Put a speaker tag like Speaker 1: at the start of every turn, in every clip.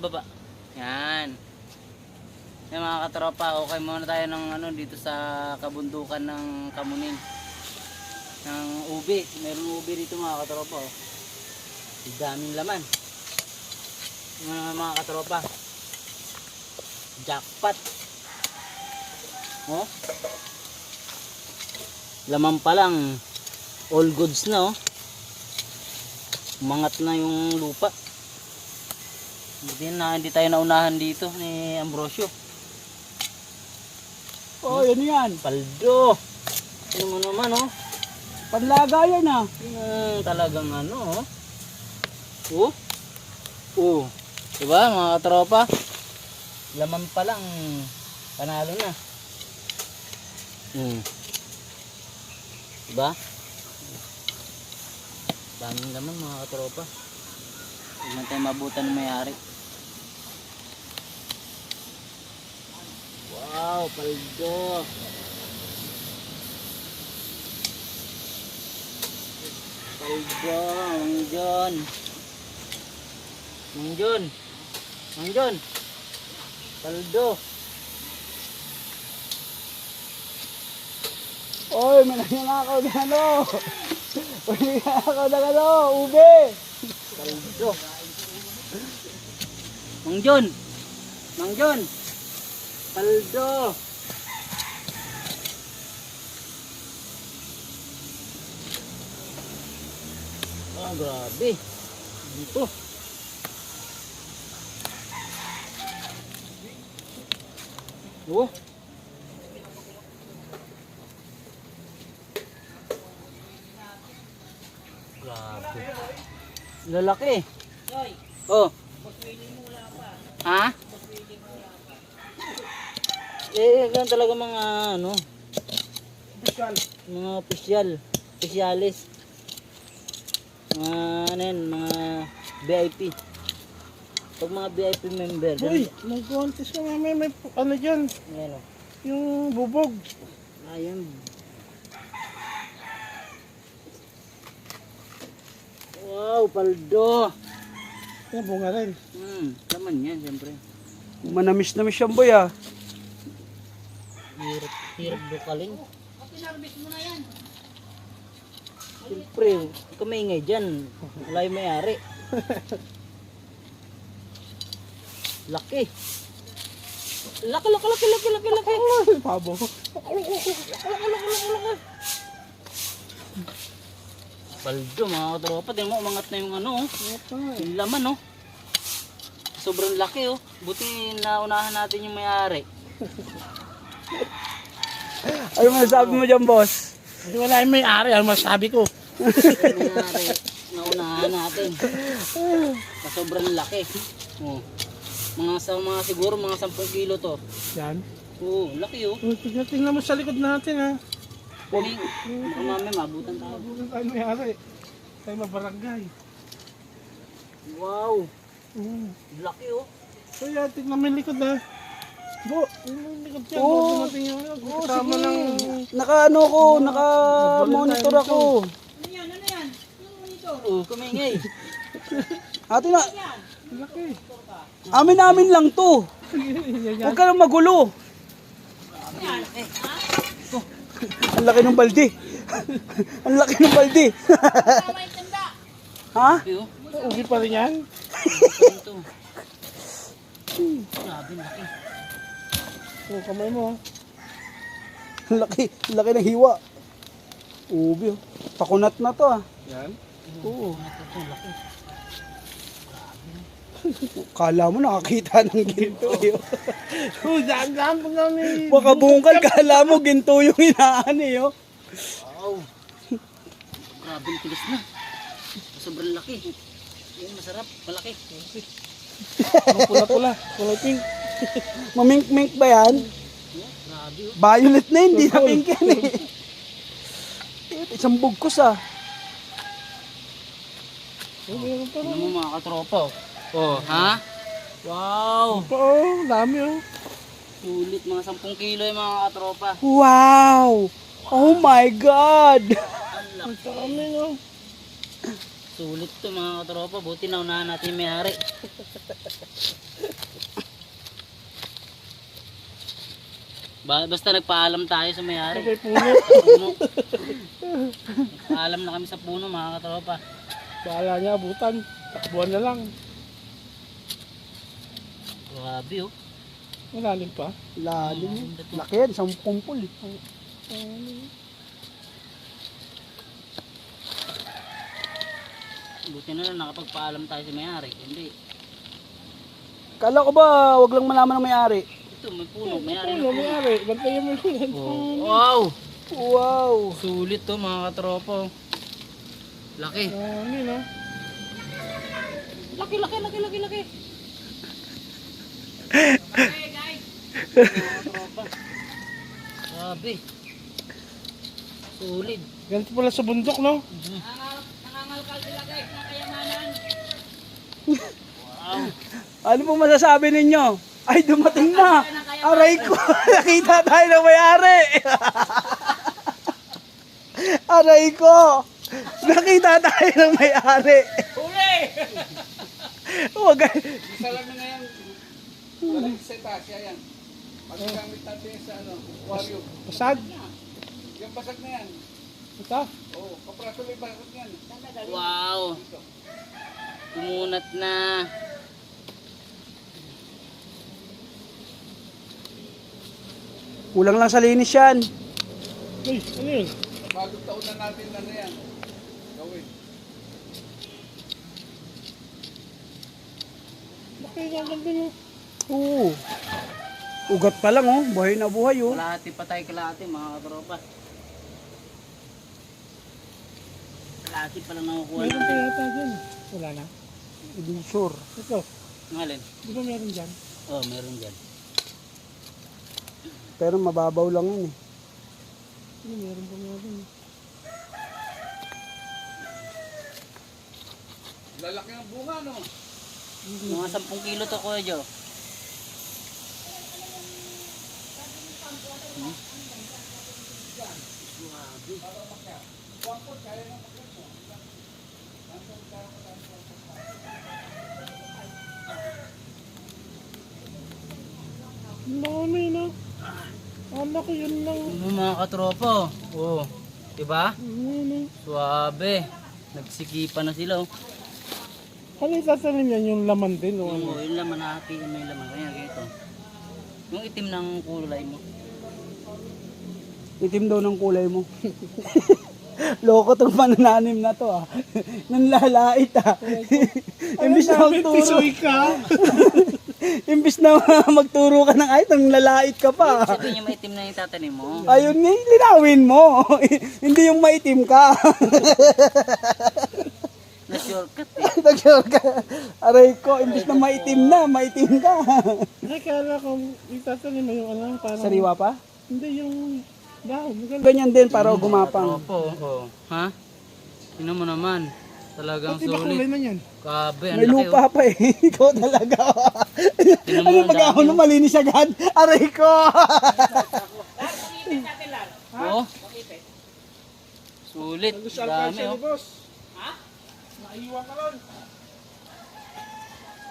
Speaker 1: baba. Yan. Yan mga katropa, okay muna tayo ng ano dito sa kabundukan ng Kamuning. Ng ubi. Meron ubi dito mga katropa. Oh. Daming laman. Mga katropa. Jackpot. Oh. Laman pa lang. All goods na oh. Umangat na yung lupa. Hindi tayo naunahan dito ni Ambrosio.
Speaker 2: Oh, yan yan.
Speaker 1: Paldo. Ano mo naman oh.
Speaker 2: Panlaga yan ah.
Speaker 1: Talagang ano oh. Oh. Oh. Diba mga katropa? Laman pa lang panalo na. Diba? Daming laman mga katropa. Huwag man tayo mabutan ng may-ari. Wow, paldo. Paldo, Mang John. Mang John. Mang John. Paldo.
Speaker 2: Oy, mananakaw na ano. Mananakaw na ano, ube.
Speaker 1: Paldo. Mang John. Mang John. Paldo. Ah, grabe. Ito. Oh. Grabe. Lalaki. Oh. Ha? Ganun talaga mga ano, mga officialis. Mga ano yan, mga VIP. Pag mga VIP member.
Speaker 2: Uy, mag-contest ka may ano dyan.
Speaker 1: Ayan o.
Speaker 2: Yung bubog.
Speaker 1: Ayun. Wow, paldo.
Speaker 2: Yan, bunga rin.
Speaker 1: Laman yan, siyempre.
Speaker 2: Manamis-namis yan boy ah.
Speaker 1: Hirap bukalin. Pinarbit mo na yan. Siyempre, ikaw maingay dyan. Wala yung may-ari. Laki. Laki.
Speaker 2: Pabo.
Speaker 1: Paldo mga katropa. Tingnan mo, umangat na yung ano oh. Yung laman oh. Sobrang laki oh. Buti naunahan natin yung may-ari.
Speaker 2: Ano masasabi mo dyan boss?
Speaker 3: Wala yung may-ari, ano masabi ko?
Speaker 1: Yung may-ari, naunahan natin. Sobrang laki. Oh. Mga siguro mga 10 kilo to.
Speaker 3: Yan.
Speaker 1: Oo, laki oh.
Speaker 3: Tingnan mo sa likod natin ha.
Speaker 1: Baka mami, mabutan tayo.
Speaker 3: Huwag tayo may-ari. Tayo mabarangay.
Speaker 1: Wow, laki oh.
Speaker 3: So yan, tingnan mo yung likod ha. Bo, yung likod yan.
Speaker 2: Oo.
Speaker 3: Natin yung
Speaker 2: Sige.
Speaker 3: kasama ng...
Speaker 2: Naka-ano ko, naka-monitor ako.
Speaker 1: Oh, kumingay.
Speaker 2: Ate na,
Speaker 3: Laki.
Speaker 2: amin lang to. Huwag ka nang magulo. Ang laki ng balde. Ang laki ng balde. Ha?
Speaker 1: Laki oh.
Speaker 3: Ugi pa rin yan.
Speaker 1: Ito. Grabe, laki.
Speaker 3: Oh, kamay mo.
Speaker 2: Ang laki ng hiwa. Ubi oh. Pakunat na to ah.
Speaker 3: Yan.
Speaker 2: Oo.
Speaker 1: Ito, laki.
Speaker 2: Kala mo nakakita ng ginto eh.
Speaker 3: Oh, daan po namin.
Speaker 2: Baka bungkal, kala mo ginto yung inaan eh. Oh.
Speaker 1: Wow. Grabe, tigas na. Sobrang laki. Yan, masarap, malaki.
Speaker 3: Pula-pula. Kulay pink.
Speaker 2: Mamink-mink ba yan?
Speaker 1: Oh, grabe oh.
Speaker 2: Violet na hindi na pink yan eh. Isang bugkos ah.
Speaker 1: Tingnan mo mga katropa oh. Oh, ha? Wow.
Speaker 3: Oo, dami oh.
Speaker 1: Sulit, mga 10 kilo yung mga katropa.
Speaker 2: Wow! Oh my God!
Speaker 1: Ang laki.
Speaker 3: Dami oh.
Speaker 1: Sulit to mga katropa. Buti naunahan natin yung may-ari. Basta nagpaalam tayo sa may-ari.
Speaker 3: Sabay puno.
Speaker 1: Sa puno. Nagpaalam na kami sa puno mga katropa.
Speaker 3: Bahala niya, abutan. Takbuhan na lang.
Speaker 1: Grabe oh.
Speaker 3: Malalim pa.
Speaker 2: Lalim. Laki yan, 10 pool.
Speaker 1: Buti na lang nakapagpaalam tayo sa may-ari. Hindi.
Speaker 2: Kala ko ba, wag lang malaman ng may-ari.
Speaker 1: Ito may puno. May-ari na
Speaker 3: Puno,
Speaker 1: puno.
Speaker 3: may-ari. Bantayan mo yun.
Speaker 1: Oh. Wow!
Speaker 2: Wow.
Speaker 1: Sulit to mga katropa. Laki.
Speaker 3: Ano no?
Speaker 1: Laki. Grabe. Sulit.
Speaker 3: Ganito pala sa bundok, no?
Speaker 1: Nangangalkal sila guys ng kayamanan. Wow.
Speaker 2: Ano pong masasabi ninyo? Ay, dumating na. Aray ko, nakita tayo ng may-ari. Aray ko, nakita tayo ng may-ari.
Speaker 1: Huli!
Speaker 2: Wag
Speaker 4: Isa lang na ngayon. Walang cetasea yan. Pagkagamit natin sa aquarium.
Speaker 3: Pasag.
Speaker 4: Yung basag na yan.
Speaker 3: Ito.
Speaker 4: Oo, kapratuloy basag yan.
Speaker 1: Wow. Tumunat na.
Speaker 2: Kulang lang sa linis yan.
Speaker 3: Uy, ano yun?
Speaker 4: Bagong taon na natin na yan. Gawin.
Speaker 3: Laki nga ganda no?
Speaker 2: Oo. Ugat pa lang oh, buhay na buhay oh.
Speaker 1: Kalahati pa tayo kalahati mga katropa. Kalahati pa lang nakukuha
Speaker 3: Meron pa
Speaker 1: natin.
Speaker 3: yata dyan. Wala na.
Speaker 2: Hindi sure.
Speaker 3: Ito.
Speaker 1: Ngalin?
Speaker 3: Di ba meron dyan?
Speaker 1: Oh, meron dyan.
Speaker 2: Pero mababaw lang yun eh.
Speaker 3: Ano, meron pa meron.
Speaker 4: Lalaki ang bunga, no?
Speaker 1: Mga 10 kilo to Kuya Jo.
Speaker 3: Ang dami na. Ang laki yun lang.
Speaker 1: Ano mga katropa? Oh. Diba?
Speaker 3: Ano?
Speaker 1: Suabe. Nagsikipan na sila oh.
Speaker 3: Ano isasalin yan? Yung laman din o ano?
Speaker 1: Yung laman natin, may laman. Kaya ganito. Yung itim ng kulay mo.
Speaker 2: Itim daw ng kulay mo. Loko tong manananim na to ah. Nanlalait ah. Imbis na magturo.
Speaker 3: Pisoy ka.
Speaker 2: Imbis na magturo ka ng ayat, nanlalait ka pa.
Speaker 1: Sabihin niyo maitim na yung tatanim mo.
Speaker 2: Ayun nga, linawin mo. Hindi yung maitim ka.
Speaker 1: Na-shortcut eh.
Speaker 2: Nag-sure ka. Aray ko, imbis na maitim ka.
Speaker 3: Ay, kala ko isasalin mo yung ano, parang...
Speaker 2: Sariwa pa?
Speaker 3: Hindi, yung dahon.
Speaker 2: Ganyan din para gumapang.
Speaker 1: Opo, oh. Ha? Tingnan mo naman. Talagang
Speaker 3: Ba't iba kulay
Speaker 1: sulit.
Speaker 3: na yan?
Speaker 1: Kabe, ang
Speaker 2: May
Speaker 1: laki
Speaker 2: lupa pa eh. Ikaw talaga.
Speaker 1: Tingnan mo
Speaker 2: Ano
Speaker 1: ang
Speaker 2: pag ako
Speaker 1: dami,
Speaker 2: nung malinis agad? Aray ko.
Speaker 1: oh. Oh. Sulit. Dami oh.
Speaker 3: boss. Ha? Naiwan ka lang.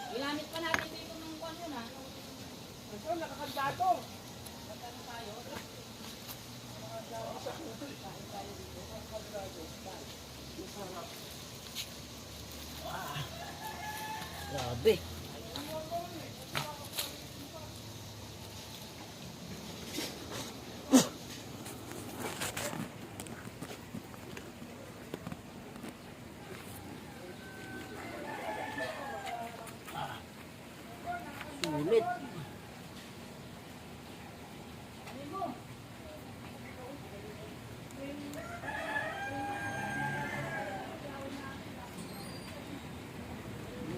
Speaker 1: Ginamit pa natin dito ng kwan yun ha.
Speaker 3: Ito, nakakandado.
Speaker 1: Grabe. Sulit.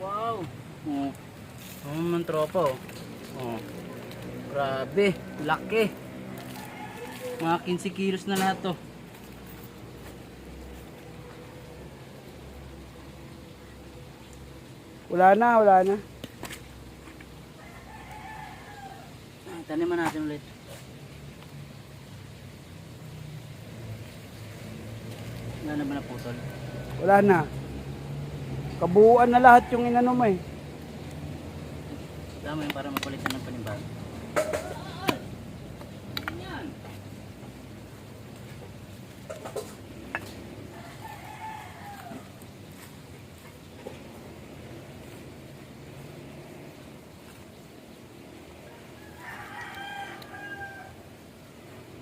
Speaker 1: Wow. Oh. Oh, man tropa oh. Oh. Grabe, laki. Mga 15 kilos na lahat to.
Speaker 2: Wala na.
Speaker 1: Taniman natin ulit. Wala na ba naputol?
Speaker 2: Wala na. Kabuuan na lahat yung inano mo eh.
Speaker 1: Tama yun para mapalitan ng panibago.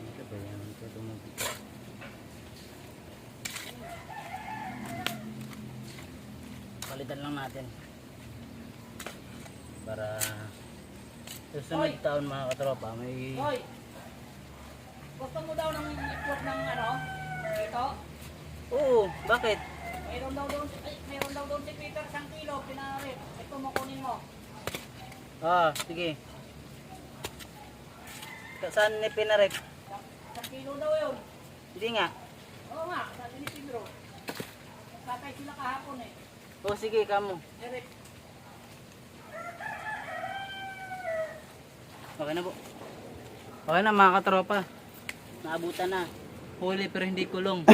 Speaker 1: Ito ba yan? Ito tumubig. Palitan lang natin para susunod taon mga katropa may
Speaker 2: Hoy! Gusto mo daw ng itlog ng ano? Ito?
Speaker 1: oo, bakit?
Speaker 2: Mayroon daw doon si Peter 1 kilo, pinarit. Ito mo kunin mo.
Speaker 1: Sige. Saan ni pinarek?
Speaker 2: 1 kilo daw yun.
Speaker 1: Hindi nga.
Speaker 2: Oo nga, sabi ni Pedro. Sakay sila kahapon eh.
Speaker 1: Sige, kamo.
Speaker 2: Eric,
Speaker 1: Okay na po. Okay na mga katropa. Naabutan na. Huli pero hindi kulong.